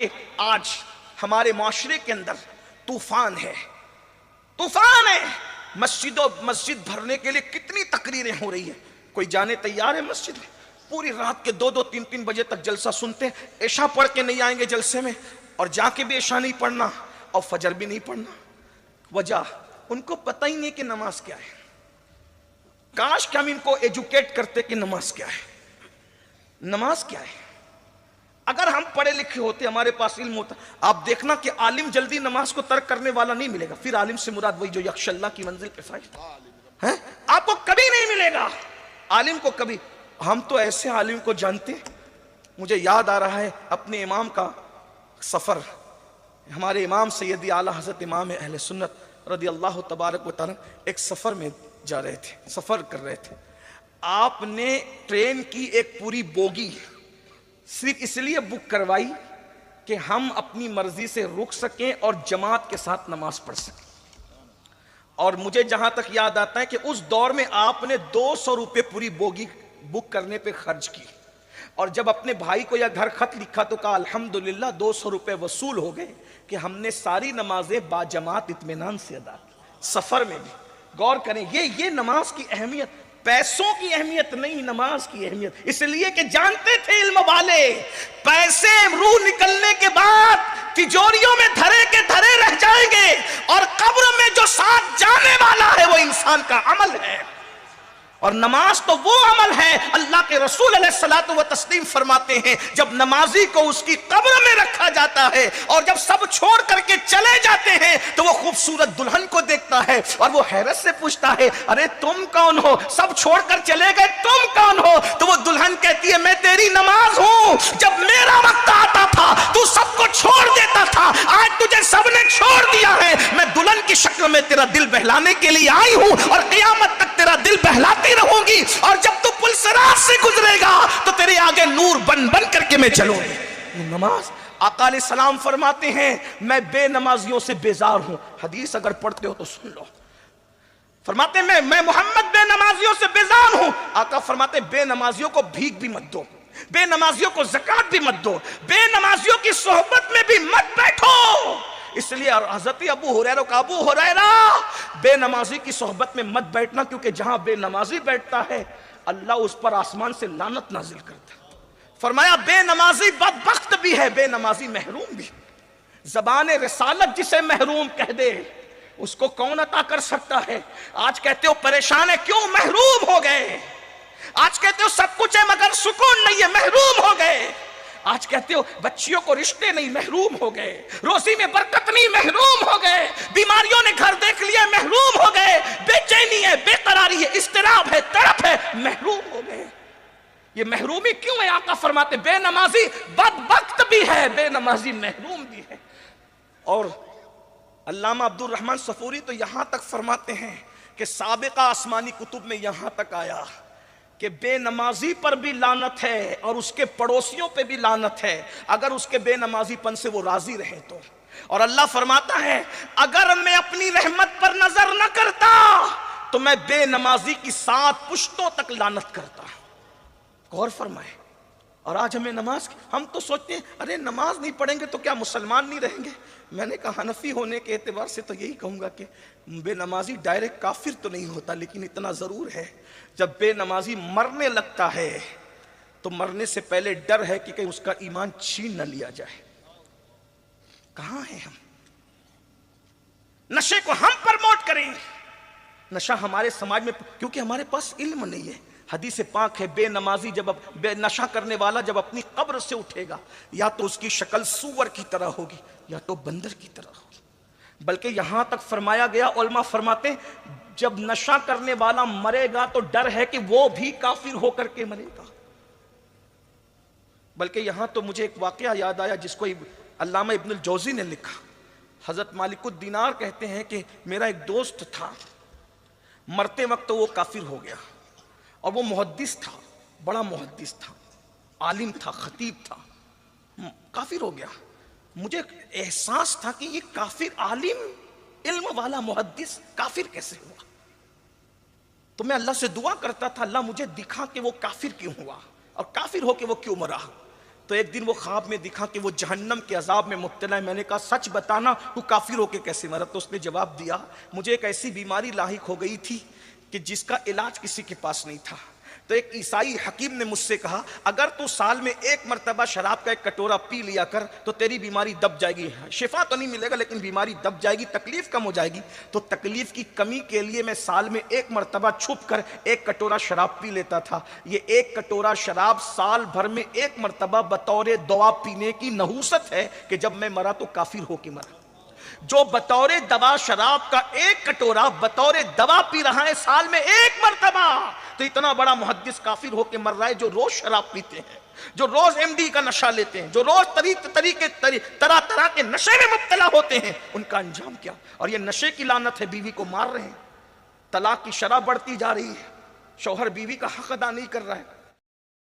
آج ہمارے معاشرے کے اندر طوفان ہے، طوفان ہے۔ مسجد بھرنے کے لیے کتنی تقریریں ہو رہی ہیں، کوئی جانے تیار ہے مسجد میں؟ پوری رات کے 2-3 بجے تک جلسہ سنتے ہیں، عشاء پڑھ کے نہیں آئیں گے جلسے میں، اور جا کے بھی عشاء نہیں پڑھنا اور فجر بھی نہیں پڑھنا۔ وجہ ان کو پتہ ہی نہیں کہ نماز کیا ہے۔ کاش کہ ہم ان کو ایجوکیٹ کرتے کہ نماز کیا ہے، نماز کیا ہے۔ اگر ہم پڑھے لکھے ہوتے، ہمارے پاس علم ہوتا، آپ دیکھنا کہ عالم جلدی نماز کو ترک کرنے والا نہیں ملے گا۔ پھر عالم سے مراد وہی جو یخشى اللہ کی منزل پہ فائز ہے، آپ کو کبھی نہیں ملے گا عالم کو کبھی۔ ہم تو ایسے عالم کو جانتے ہیں، مجھے یاد آ رہا ہے اپنے امام کا سفر۔ ہمارے امام سیدی اعلیٰ حضرت امام اہل سنت رضی اللہ تبارک و تعالی ایک سفر میں جا رہے تھے، سفر کر رہے تھے۔ آپ نے ٹرین کی ایک پوری بوگی صرف اس لیے بک کروائی کہ ہم اپنی مرضی سے رک سکیں اور جماعت کے ساتھ نماز پڑھ سکیں۔ اور مجھے جہاں تک یاد آتا ہے کہ اس دور میں آپ نے 200 روپے پوری بوگی بک کرنے پہ خرچ کی، اور جب اپنے بھائی کو یا گھر خط لکھا تو کہا الحمدللہ 200 روپے وصول ہو گئے کہ ہم نے ساری نمازیں با جماعت اطمینان سے ادا کی، سفر میں بھی۔ غور کریں، یہ نماز کی اہمیت، پیسوں کی اہمیت نہیں، نماز کی اہمیت۔ اس لیے کہ جانتے تھے علم والے، پیسے روح نکلنے کے بعد تجوریوں میں دھرے کے دھرے رہ جائیں گے، اور قبر میں جو ساتھ جانے والا ہے وہ انسان کا عمل ہے۔ اور نماز تو وہ عمل ہے، اللہ کے رسول علیہ الصلوۃ والتسلیم فرماتے ہیں جب نمازی کو اس کی قبر میں رکھا جاتا ہے اور جب سب چھوڑ کر کے چلے جاتے ہیں تو وہ خوبصورت دلہن کو دیکھتا ہے اور وہ حیرت سے پوچھتا ہے ارے تم کون ہو، سب چھوڑ کر چلے گئے، تم کون ہو؟ تو وہ دلہن کہتی ہے میں تیری نماز ہوں، جب میرا وقت آتا تھا تو سب کو چھوڑ دیتا تھا، آج تجھے سب نے چھوڑ دیا ہے، میں دلہن کی شکل میں تیرا دل بہلانے کے لیے آئی ہوں اور قیامت تک تیرا دل بہلاتی رہوں گی، اور جب تو پل صراط سے گزرے گا تو تیرے آگے نور بن بن کر کے میں چلوں گی۔ یہ نماز، آقا علیہ السلام فرماتے ہیں میں بے نمازیوں سے بیزار ہوں۔ حدیث اگر پڑھتے ہو تو سن لو، فرماتے ہیں میں محمد بے نمازیوں سے بیزار ہوں۔ آقا فرماتے ہیں بے نمازیوں کو بھیک بھی مت دو، بے نمازیوں کو زکوٰۃ بھی مت دو، بے نمازیوں کی صحبت میں بھی مت بیٹھو۔ اس لیے حضرت ابو ہریرہ کا ابو ہریرہ بے نمازی کی صحبت میں مت بیٹھنا، کیونکہ جہاں بے نمازی بیٹھتا ہے اللہ اس پر آسمان سے لعنت نازل کرتا ہے۔ فرمایا بے نمازی بدبخت بھی ہے، بے نمازی محروم بھی۔ زبان رسالت جسے محروم کہہ دے اس کو کون عطا کر سکتا ہے؟ آج کہتے ہو پریشان ہے، کیوں؟ محروم ہو گئے۔ آج کہتے ہو سب کچھ ہے مگر سکون نہیں ہے، محروم ہو گئے۔ آج کہتے ہو بچیوں کو رشتے نہیں، محروم ہو گئے۔ روزی میں برکت نہیں، محروم ہو گئے۔ بیماریوں نے گھر دیکھ لیا، محروم ہو گئے۔ بے چینی ہے، بے قراری ہے، اضطراب ہے، تڑپ ہے، محروم ہو گئے۔ یہ محرومی کیوں ہے؟ آقا فرماتے بے نمازی بدبخت بھی ہے، بے نمازی محروم بھی ہے۔ اور علامہ عبد الرحمن صفوری تو یہاں تک فرماتے ہیں کہ سابقہ آسمانی کتب میں یہاں تک آیا کہ بے نمازی پر بھی لعنت ہے اور اس کے پڑوسیوں پہ بھی لعنت ہے اگر اس کے بے نمازی پن سے وہ راضی رہے تو۔ اور اللہ فرماتا ہے اگر میں اپنی رحمت پر نظر نہ کرتا تو میں بے نمازی کی 7 پشتوں تک لعنت کرتا۔ غور فرمائے۔ اور آج ہمیں نماز، ہم تو سوچتے ہیں ارے نماز نہیں پڑھیں گے تو کیا مسلمان نہیں رہیں گے؟ میں نے کہا حنفی ہونے کے اعتبار سے تو یہی کہوں گا کہ بے نمازی ڈائریکٹ کافر تو نہیں ہوتا، لیکن اتنا ضرور ہے جب بے نمازی مرنے لگتا ہے تو مرنے سے پہلے ڈر ہے کہ کہیں اس کا ایمان چھین نہ لیا جائے۔ کہاں ہیں ہم؟ نشے کو ہم پرموٹ کریں، نشہ ہمارے سماج میں، کیونکہ ہمارے پاس علم نہیں ہے۔ حدیث پاک ہے بے نمازی بے نشہ کرنے والا جب اپنی قبر سے اٹھے گا یا تو اس کی شکل سور کی طرح ہوگی یا تو بندر کی طرح ہوگی۔ بلکہ یہاں تک فرمایا گیا، علماء فرماتے ہیں جب نشہ کرنے والا مرے گا تو ڈر ہے کہ وہ بھی کافر ہو کر کے مرے گا۔ بلکہ یہاں تو مجھے ایک واقعہ یاد آیا جس کو علامہ ابن الجوزی نے لکھا۔ حضرت مالک الدینار کہتے ہیں کہ میرا ایک دوست تھا، مرتے وقت وہ کافر ہو گیا، اور وہ محدث تھا، بڑا محدث تھا، عالم تھا، خطیب تھا، کافر ہو گیا۔ مجھے احساس تھا کہ یہ کافر عالم، علم والا محدث کافر کیسے ہوا؟ تو میں اللہ سے دعا کرتا تھا اللہ مجھے دکھا کہ وہ کافر کیوں ہوا اور کافر ہو کے وہ کیوں مرا۔ تو ایک دن وہ خواب میں دکھا کہ وہ جہنم کے عذاب میں مبتلا ہے. میں نے کہا سچ بتانا تو کافر ہو کے کیسے مرا؟ تو اس نے جواب دیا مجھے ایک ایسی بیماری لاحق ہو گئی تھی کہ جس کا علاج کسی کے پاس نہیں تھا. تو ایک عیسائی حکیم نے مجھ سے کہا اگر تو سال میں ایک مرتبہ شراب کا ایک کٹورا پی لیا کر تو تیری بیماری دب جائے گی. شفا تو نہیں ملے گا لیکن بیماری دب جائے گی, تکلیف کم ہو جائے گی. تو تکلیف کی کمی کے لیے میں سال میں ایک مرتبہ چھپ کر ایک کٹورا شراب پی لیتا تھا. یہ ایک کٹورا شراب سال بھر میں ایک مرتبہ بطور دوا پینے کی نحوست ہے کہ جب میں مرا تو کافر ہو کے مرا. جو بطور دوا شراب کا ایک کٹورا بطور دوا پی رہا ہے سال میں ایک مرتبہ, تو اتنا بڑا محدث کافر ہو کے مر رہا ہے جو روز شراب پیتے ہیں, جو روز ایم ڈی کا نشہ لیتے ہیں, جو روز طرح طرح کے نشے میں مبتلا ہوتے ہیں. ان کا انجام کیا؟ اور یہ نشے کی لعنت ہے, بیوی کو مار رہے ہیں, طلاق کی شرح بڑھتی جا رہی ہے, شوہر بیوی کا حق ادا نہیں کر رہا ہے.